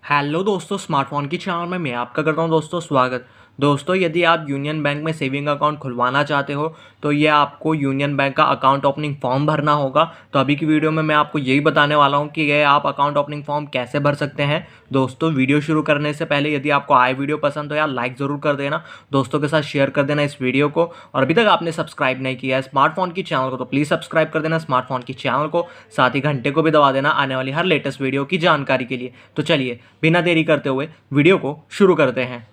Hello दोस्तों, smartphone की channel में मैं आपका करता हूं दोस्तों स्वागत। दोस्तों, यदि आप यूनियन बैंक में सेविंग अकाउंट खुलवाना चाहते हो तो ये आपको यूनियन बैंक का अकाउंट ओपनिंग फॉर्म भरना होगा। तो अभी की वीडियो में मैं आपको यही बताने वाला हूं कि ये आप अकाउंट ओपनिंग फॉर्म कैसे भर सकते हैं। दोस्तों, वीडियो शुरू करने से पहले यदि आपको आए वीडियो पसंद हो यार लाइक ज़रूर कर देना, दोस्तों के साथ शेयर कर देना इस वीडियो को। और अभी तक आपने सब्सक्राइब नहीं किया है स्मार्टफोन की चैनल को तो प्लीज़ सब्सक्राइब कर देना स्मार्टफोन की चैनल को, साथ ही घंटे को भी दबा देना आने वाली हर लेटेस्ट वीडियो की जानकारी के लिए। तो चलिए बिना देरी करते हुए वीडियो को शुरू करते हैं।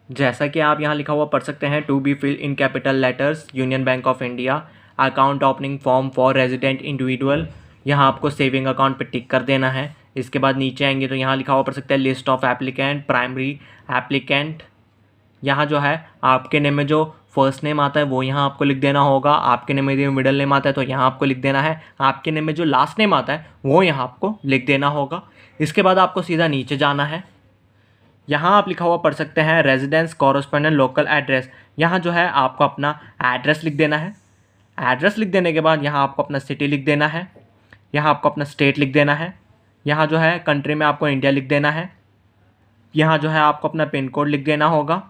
जैसा कि आप यहाँ लिखा हुआ पढ़ सकते हैं, to be fill in capital letters Union Bank of India account opening form for resident individual. यहाँ आपको सेविंग अकाउंट पे टिक कर देना है। इसके बाद नीचे आएंगे तो यहाँ लिखा हुआ पढ़ सकते हैं list of applicant primary applicant. यहाँ जो है आपके नेम में जो फर्स्ट नेम आता है वो यहाँ आपको लिख देना होगा। आपके नेम में यदि मिडिल नेम आता है तो यहाँ आपको लिख देना है। आपके नेम में जो लास्ट नेम आता है वो यहाँ आपको लिख देना होगा। इसके बाद आपको सीधा नीचे जाना है। यहाँ आप लिखा हुआ पढ़ सकते हैं रेजिडेंस कॉरस्पॉन्डेंट लोकल एड्रेस। यहाँ जो है आपको अपना एड्रेस लिख देना है। एड्रेस लिख देने के बाद यहाँ आपको अपना सिटी लिख देना है। यहाँ आपको अपना स्टेट लिख देना है। यहाँ जो है कंट्री में आपको इंडिया लिख देना है। यहाँ जो है आपको अपना पिन कोड लिख देना होगा।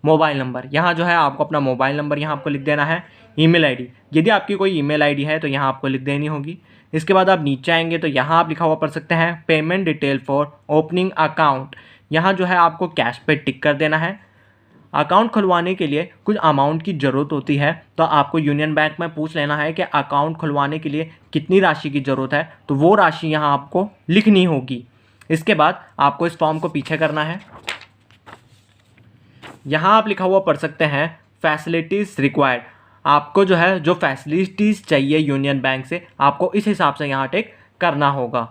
मोबाइल नंबर, यहाँ जो है आपको अपना मोबाइल नंबर यहाँ आपको लिख देना है। ईमेल आईडी, यदि आपकी कोई ईमेल आईडी है तो यहाँ आपको लिख देनी होगी। इसके बाद आप नीचे आएंगे तो यहाँ आप लिखा हुआ पढ़ सकते हैं payment detail for opening account. यहाँ जो है आपको कैश पे टिक कर देना है। अकाउंट खुलवाने के लिए कुछ अमाउंट की ज़रूरत होती है तो आपको यूनियन बैंक में पूछ लेना है कि अकाउंट खुलवाने के लिए कितनी राशि की ज़रूरत है, तो वो राशि यहाँ आपको लिखनी होगी। इसके बाद आपको इस फॉर्म को पीछे करना है। यहाँ आप लिखा हुआ पढ़ सकते हैं फैसिलिटीज़ रिक्वायर्ड। आपको जो है जो फैसिलिटीज़ चाहिए यूनियन बैंक से आपको इस हिसाब से यहाँ टिक करना होगा।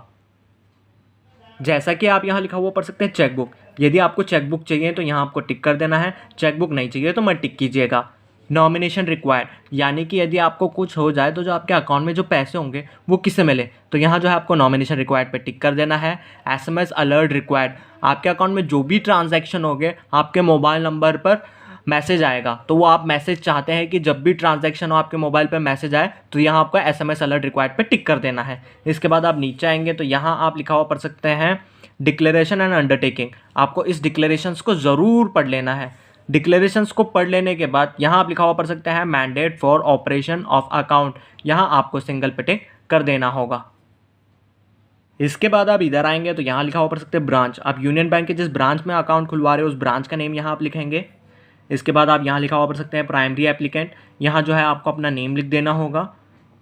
जैसा कि आप यहाँ लिखा हुआ पढ़ सकते हैं चेकबुक। यदि आपको चेकबुक चाहिए तो यहाँ आपको टिक कर देना है। चेकबुक नहीं चाहिए तो मत टिक कीजिएगा। नॉमिनेशन रिक्वायर्ड, यानी कि यदि आपको कुछ हो जाए तो जो आपके अकाउंट में जो पैसे होंगे वो किससे मिले, तो यहाँ जो है आपको नॉमिनेशन रिक्वायर्ड पे टिक कर देना है। एसएमएस अलर्ट रिक्वायर्ड, आपके अकाउंट में जो भी ट्रांजैक्शन होंगे आपके मोबाइल नंबर पर मैसेज आएगा, तो वो आप मैसेज चाहते हैं कि जब भी ट्रांजैक्शन हो आपके मोबाइल पर मैसेज आए तो यहाँ आपको एसएमएस अलर्ट रिक्वायर्ड पे टिक कर देना है। इसके बाद आप नीचे आएंगे तो यहाँ आप लिखा हुआ पढ़ सकते हैं डिक्लेरेशन एंड अंडरटेकिंग। आपको इस डिक्लेरेशंस को ज़रूर पढ़ लेना है। डिक्लेरेशंस को पढ़ लेने के बाद यहाँ आप लिखा हुआ पढ़ सकते हैं mandate for operation of account. यहाँ आपको सिंगल पे टिक कर देना होगा। इसके बाद आप इधर आएंगे तो यहाँ लिखा हुआ पढ़ सकते हैं ब्रांच। आप यूनियन बैंक के जिस ब्रांच में अकाउंट खुलवा रहे हो उस ब्रांच का नेम यहाँ आप लिखेंगे। इसके बाद आप यहाँ लिखा हुआ पढ़ सकते हैं प्राइमरी एप्लीकेंट। यहाँ जो है आपको अपना नेम लिख देना होगा।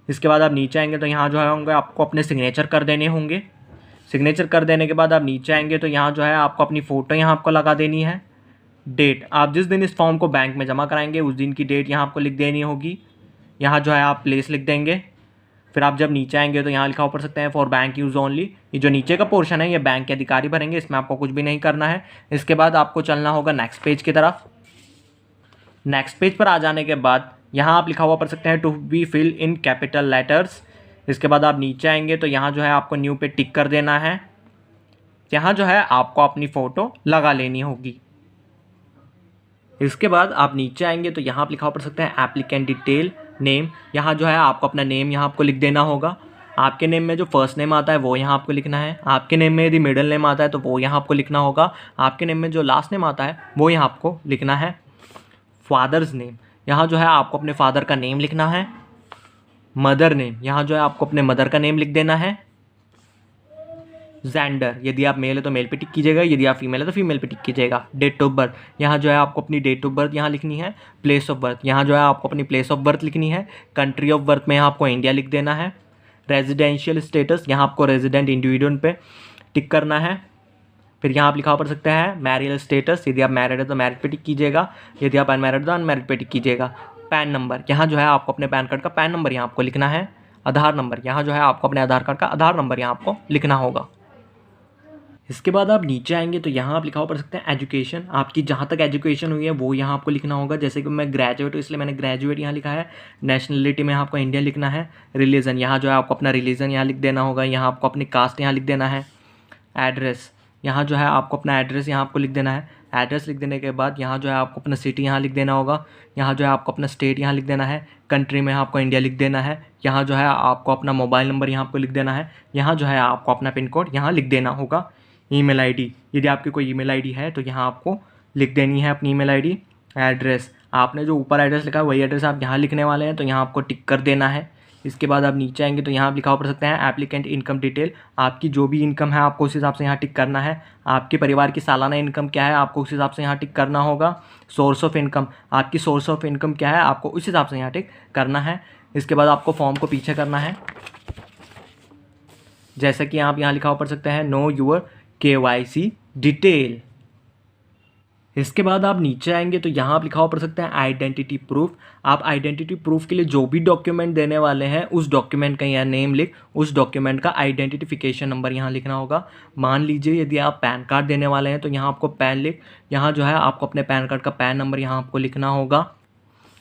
इसके बाद आप नीचे आएंगे तो यहाँ जो है होंगे आपको अपने सिग्नेचर कर देने होंगे। सिग्नेचर कर देने के बाद आप नीचे आएंगे तो यहाँ जो है आपको अपनी फ़ोटो यहाँ आपको लगा देनी है। डेट, आप जिस दिन इस फॉर्म को बैंक में जमा कराएंगे उस दिन की डेट यहाँ आपको लिख देनी होगी। यहाँ जो है आप प्लेस लिख देंगे। फिर आप जब नीचे आएंगे तो यहाँ लिखा हुआ पढ़ सकते हैं फॉर बैंक यूज़ ओनली। ये जो नीचे का पोर्शन है ये बैंक के अधिकारी भरेंगे, इसमें आपको कुछ भी नहीं करना है। इसके बाद आपको चलना होगा नेक्स्ट पेज की तरफ। नेक्स्ट पेज पर आ जाने के बाद यहाँ आप लिखा हुआ पढ़ सकते हैं to be fill in capital letters. इसके बाद आप नीचे आएंगे तो यहाँ जो है आपको न्यू पे टिक कर देना है। यहाँ जो है आपको अपनी फ़ोटो लगा लेनी होगी। इसके बाद आप नीचे आएंगे तो यहाँ आप लिखा हुआ पढ़ सकते हैं एप्लीकेंट डिटेल नेम। यहाँ जो है आपको अपना नेम यहाँ आपको लिख देना होगा। आपके नेम में जो फर्स्ट नेम आता है वो यहाँ आपको लिखना है। आपके नेम में यदि मिडिल नेम आता है तो वो यहाँ आपको लिखना होगा। आपके नेम में जो लास्ट नेम आता है वो यहाँ आपको लिखना है। फादर्स नेम, यहाँ जो है आपको अपने फादर का नेम लिखना है। मदर नेम, यहाँ जो है आपको अपने मदर का नेम लिख देना है। जेंडर, यदि आप मेल है तो मेल पे टिक कीजिएगा, यदि आप फीमेल है तो फीमेल पे टिक कीजिएगा। डेट ऑफ बर्थ, यहाँ जो है आपको अपनी डेट ऑफ बर्थ यहाँ लिखनी है। प्लेस ऑफ बर्थ, यहाँ जो है आपको अपनी प्लेस ऑफ बर्थ लिखनी है। कंट्री ऑफ बर्थ में यहाँ आपको इंडिया लिख देना है। रेजिडेंशियल स्टेटस, यहाँ आपको रेजिडेंट इंडिविजुअल पे टिक करना है। फिर यहाँ आप लिखा पढ़ सकते हैं मैरियल स्टेटस, यदि आप मैरिड है तो मैरिड पे टिक कीजिएगा, यदि आप अनमैरिड तो अनमैरिड पे टिक कीजिएगा। पैन नंबर, यहाँ जो है आपको अपने पैन कार्ड का पैन नंबर यहाँ आपको लिखना है। आधार नंबर, यहाँ जो है आपको अपने आधार कार्ड का आधार नंबर यहाँ आपको लिखना होगा। इसके बाद आप नीचे आएंगे तो यहाँ आप लिखा हुआ पढ़ सकते हैं एजुकेशन। आपकी जहाँ तक एजुकेशन हुई है वो यहाँ आपको लिखना होगा। जैसे कि मैं ग्रेजुएट हूँ इसलिए मैंने ग्रेजुएट यहाँ लिखा है। नेशनलिटी में आपको इंडियन लिखना है। रिलीजन, यहाँ जो है आपको अपना रिलीजन यहाँ लिख देना होगा। यहाँ आपको अपनी कास्ट यहाँ लिख देना है। एड्रेस, यहाँ जो है आपको अपना एड्रेस यहाँ आपको लिख देना है। एड्रेस लिख देने के बाद यहाँ जो है आपको अपना सिटी यहाँ लिख देना होगा। यहाँ जो है आपको अपना स्टेट यहाँ लिख देना है। कंट्री में आपको इंडिया लिख देना है। यहाँ जो है आपको अपना मोबाइल नंबर यहाँ आपको लिख देना है। यहाँ जो है आपको अपना पिन कोड यहाँ लिख देना होगा। ईमेल आईडी, यदि आपकी कोई ईमेल आईडी है तो यहाँ आपको लिख देनी है अपनी ईमेल आईडी। एड्रेस, आपने जो ऊपर एड्रेस लिखा है वही एड्रेस आप यहाँ लिखने वाले हैं, तो यहाँ आपको टिक कर देना है। इसके बाद आप नीचे आएंगे तो यहाँ आप लिखा हुआ पढ़ सकते हैं एप्लीकेंट इनकम डिटेल, आपकी जो भी इनकम है आपको उस हिसाब से यहाँ टिक करना है। आपके परिवार की सालाना इनकम क्या है आपको उस हिसाब से यहाँ टिक करना होगा। सोर्स ऑफ इनकम, आपकी सोर्स ऑफ इनकम क्या है आपको उस हिसाब से यहाँ टिक करना है। इसके बाद आपको फॉर्म को पीछे करना है, जैसा कि आप यहाँ लिखा हुआ पढ़ सकते हैं नो योर KYC डिटेल। इसके बाद आप नीचे आएंगे तो यहाँ आप लिखा हुआ पढ़ सकते हैं आइडेंटिटी प्रूफ। आप आइडेंटिटी प्रूफ के लिए जो भी डॉक्यूमेंट देने वाले हैं उस डॉक्यूमेंट का यहाँ नेम लिख, उस डॉक्यूमेंट का आइडेंटिफिकेशन नंबर यहाँ लिखना होगा। मान लीजिए यदि आप पैन कार्ड देने वाले हैं तो यहाँ आपको पैन लिख, यहाँ जो है आपको अपने पैन कार्ड का पैन नंबर यहाँ आपको लिखना होगा।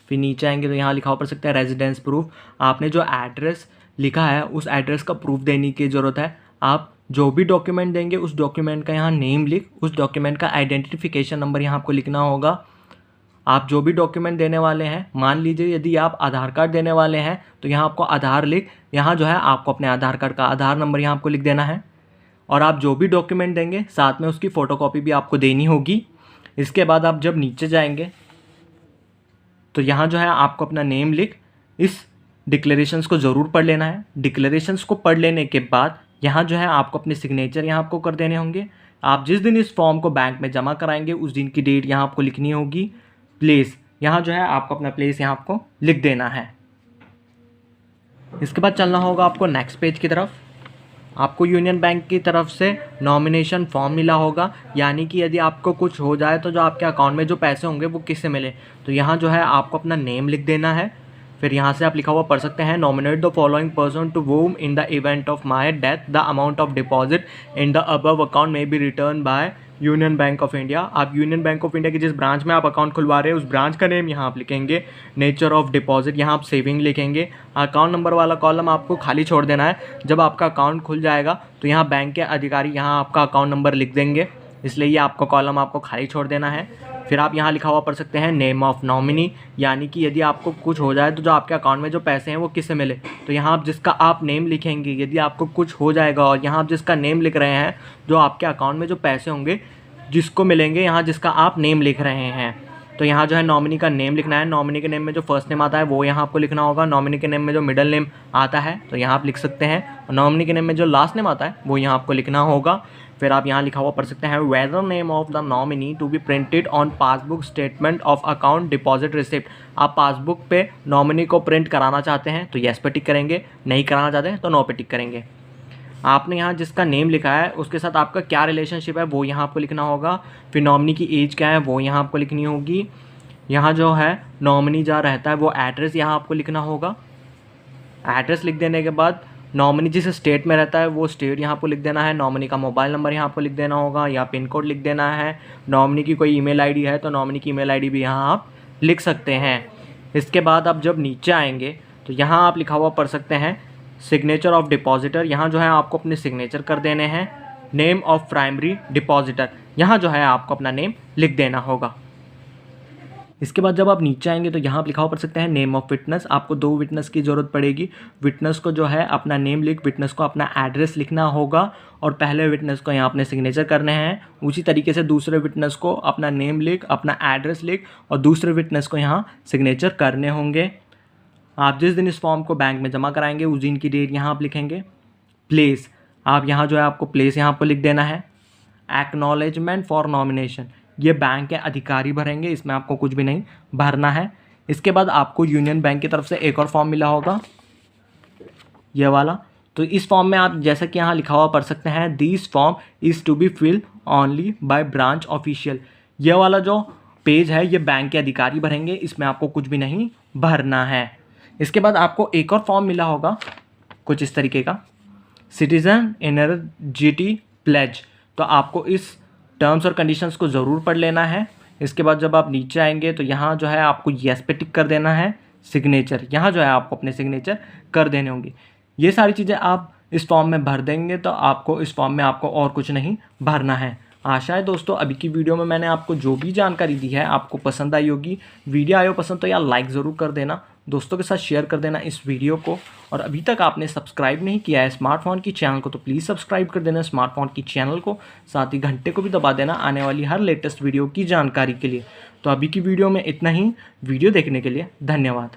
फिर नीचे आएंगे तो यहाँ लिखा हुआ पढ़ सकते हैं रेजिडेंस प्रूफ, आपने जो एड्रेस लिखा है उस एड्रेस का प्रूफ देने की ज़रूरत है। आप जो भी डॉक्यूमेंट देंगे उस डॉक्यूमेंट का यहाँ नेम लिख, उस डॉक्यूमेंट का आइडेंटिफिकेशन नंबर यहाँ आपको लिखना होगा। आप जो भी डॉक्यूमेंट देने वाले हैं, मान लीजिए यदि आप आधार कार्ड देने वाले हैं तो यहाँ आपको आधार लिख, यहाँ जो है आपको अपने आधार कार्ड का आधार नंबर यहाँ आपको लिख देना है। और आप जो भी डॉक्यूमेंट देंगे साथ में उसकी फ़ोटोकॉपी भी आपको देनी होगी। इसके बाद आप जब नीचे जाएंगे तो यहाँ जो है आपको अपना नेम लिख, इस डिक्लेरेशंस को ज़रूर पढ़ लेना है। डिक्लेरेशंस को पढ़ लेने के बाद यहाँ जो है आपको अपने सिग्नेचर यहाँ आपको कर देने होंगे। आप जिस दिन इस फॉर्म को बैंक में जमा कराएंगे उस दिन की डेट यहाँ आपको लिखनी होगी। प्लेस, यहाँ जो है आपको अपना प्लेस यहाँ आपको लिख देना है। इसके बाद चलना होगा आपको नेक्स्ट पेज की तरफ। आपको यूनियन बैंक की तरफ से नॉमिनेशन फॉर्म मिला होगा, यानी कि यदि आपको कुछ हो जाए तो जो आपके अकाउंट में जो पैसे होंगे वो किससे मिले, तो यहाँ जो है आपको अपना नेम लिख देना है। फिर यहाँ से आप लिखा हुआ पढ़ सकते हैं nominate the following person to whom in the event of my death the amount of deposit in the above account में be return by Union Bank of India. आप यूनियन बैंक ऑफ इंडिया की जिस branch में आप account खुलवा रहे हैं उस ब्रांच का नेम यहाँ आप लिखेंगे। नेचर ऑफ डिपॉजिट, यहाँ आप सेविंग लिखेंगे। अकाउंट नंबर वाला कॉलम आपको खाली छोड़ देना है। जब आपका अकाउंट खुल जाएगा तो यहाँ बैंक के अधिकारी यहाँ आपका अकाउंट नंबर लिख देंगे, इसलिए ये आपका कॉलम आपको खाली छोड़ देना है। फिर आप यहाँ लिखा हुआ पढ़ सकते हैं नेम ऑफ नॉमिनी, यानी कि यदि आपको कुछ हो जाए तो जो आपके अकाउंट में जो पैसे हैं वो किससे मिले, तो यहाँ आप जिसका आप नेम लिखेंगे। यदि आपको कुछ हो जाएगा और यहाँ आप जिसका नेम लिख रहे हैं, जो आपके अकाउंट में जो पैसे होंगे जिसको मिलेंगे, यहाँ जिसका आप नेम लिख रहे हैं, तो यहाँ जो है नॉमिनी का नेम लिखना है। नॉमिनी के नेम में जो फर्स्ट नेम आता है वो यहाँ आपको लिखना होगा। नॉमिनी के नेम में जो मिडिल नेम आता है तो यहाँ आप लिख सकते हैं, और नॉमिनी के नेम में जो लास्ट नेम आता है वो यहाँ आपको लिखना होगा। फिर आप यहाँ लिखा हुआ पढ़ सकते हैं whether name of the nominee to be printed on passbook statement of account deposit receipt. आप पासबुक पे नॉमिनी को प्रिंट कराना चाहते हैं तो येस पे टिक करेंगे, नहीं कराना चाहते हैं तो नो पे टिक करेंगे। आपने यहाँ जिसका नेम लिखा है उसके साथ आपका क्या रिलेशनशिप है वो यहाँ आपको लिखना होगा। फिर नॉमिनी की एज क्या है वो यहाँ आपको लिखनी होगी। यहाँ जो है नॉमिनी जहाँ रहता है वो एड्रेस यहाँ आपको लिखना होगा। एड्रेस लिख देने के बाद नॉमिनी जिस स्टेट में रहता है वो स्टेट यहाँ आपको लिख देना है। नॉमिनी का मोबाइल नंबर यहाँ आपको लिख देना होगा या पिन कोड लिख देना है। नॉमिनी की कोई ईमेल आईडी है तो नॉमिनी की ईमेल आईडी भी यहाँ आप लिख सकते हैं। इसके बाद आप जब नीचे आएंगे तो यहाँ आप लिखा हुआ पढ़ सकते हैं सिग्नेचर ऑफ डिपॉजिटर। यहाँ जो है आपको अपने सिग्नेचर कर देने हैं। नेम ऑफ प्राइमरी डिपॉजिटर, यहाँ जो है आपको अपना नेम लिख देना होगा। इसके बाद जब आप नीचे आएंगे तो यहाँ आप लिखा हुआ पढ़ सकते हैं नेम ऑफ विटनेस। आपको 2 विटनेस की ज़रूरत पड़ेगी। विटनेस को जो है अपना नेम लिख, विटनेस को अपना एड्रेस लिखना होगा और पहले विटनेस को यहाँ अपने सिग्नेचर करने हैं। उसी तरीके से दूसरे विटनेस को अपना नेम लिख, अपना एड्रेस लिख और दूसरे विटनेस को यहाँ सिग्नेचर करने होंगे। आप जिस दिन इस फॉर्म को बैंक में जमा कराएंगे उस दिन की डेट यहाँ आप लिखेंगे। प्लेस, आप यहाँ जो है आपको प्लेस यहाँ आपको लिख देना है। एक्नॉलेजमेंट फॉर नॉमिनेशन, ये बैंक के अधिकारी भरेंगे, इसमें आपको कुछ भी नहीं भरना है। इसके बाद आपको यूनियन बैंक की तरफ से एक और फॉर्म मिला होगा, ये वाला। तो इस फॉर्म में आप जैसा कि यहाँ लिखा हुआ पढ़ सकते हैं this form is to be fill only by branch official. ये वाला जो पेज है ये बैंक के अधिकारी भरेंगे, इसमें आपको कुछ भी नहीं भरना है। इसके बाद आपको एक और फॉर्म मिला होगा कुछ इस तरीके का, सिटीजन एनर्जिटी प्लेज। तो आपको इस टर्म्स और कंडीशंस को ज़रूर पढ़ लेना है। इसके बाद जब आप नीचे आएंगे तो यहाँ जो है आपको येस पे टिक कर देना है। सिग्नेचर, यहाँ जो है आपको अपने सिग्नेचर कर देने होंगे। ये सारी चीज़ें आप इस फॉर्म में भर देंगे तो आपको इस फॉर्म में आपको और कुछ नहीं भरना है। आशा है दोस्तों अभी की वीडियो में मैंने आपको जो भी जानकारी दी है आपको पसंद आई होगी। वीडियो आयो पसंद तो यार लाइक ज़रूर कर देना। दोस्तों के साथ शेयर कर देना इस वीडियो को। और अभी तक आपने सब्सक्राइब नहीं किया है स्मार्टफोन की चैनल को तो प्लीज़ सब्सक्राइब कर देना स्मार्टफोन की चैनल को, साथ ही घंटे को भी दबा देना आने वाली हर लेटेस्ट वीडियो की जानकारी के लिए। तो अभी की वीडियो में इतना ही। वीडियो देखने के लिए धन्यवाद।